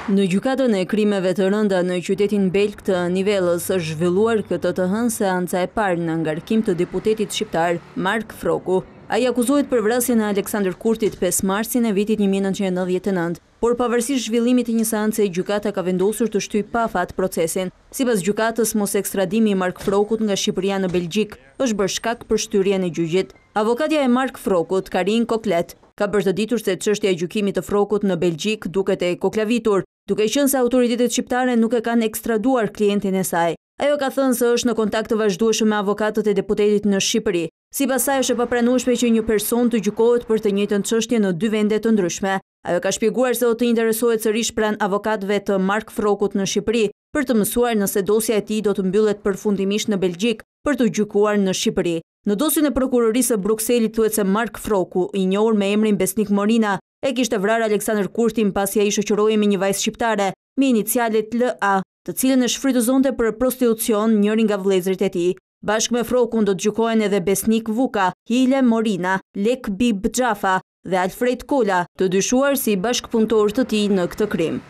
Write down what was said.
Në gjykatën e krimeve të rënda në qytetin Belg të Nivellës është zhvilluar këtë të hënë seanca e parë në ngarkim të deputetit shqiptar Mark Froku. Ai akuzohet për vrasjen e Aleksandër Kurtit 5 marsin e vitit 1999, por pavarësisht zhvillimit të një seance, gjykata ka vendosur të shtyjë pa fat procesin. Sipas gjykatës, mos ekstradimi i Mark Frokut nga Shqipëria në Belgjik është bërë shkak për shtyrjen e gjyqit. Avokatja e Mark Frokut, Karin Koklet, ka bërë të ditur se çështja e gjykimit të Frokut në Belgjik duket e koklavitur, duke qenë se autoritetet shqiptare nuk e kanë ekstraduar klientin e saj. Ajo ka thënë se është në kontakt të vazhdueshëm me avokatët e deputetit në Shqipëri. Sipas saj është e papranueshme që një person të gjykohet për të njëjtën çështje në 2 vende të ndryshme. Ajo ka shpjeguar se do të interesohet sërish pranë avokatëve të Mark Frokut në Shqipëri për të mësuar nëse dosja e tij do të mbyllet përfundimisht në Belgjik për të gjykuar në Shqipëri. Në dosjen e prokurorisë së Brukselit thuhet se Mark Froku, i njohur me emrin Besnik Morina, e kishte vrarë Aleksandër Kurtin pasi ai shoqërohej me një vajzë shqiptare me inicialet LA, të cilën e shfrytëzonte për prostitucion njëri nga vëllezërit e tij. Bashkë me Frokun do të gjykohen edhe Besnik Vuka, Hile Morina, Lek Bib Xhafa dhe Alfred Kola, të dyshuar si bashkëpunëtor të tij në këtë krim.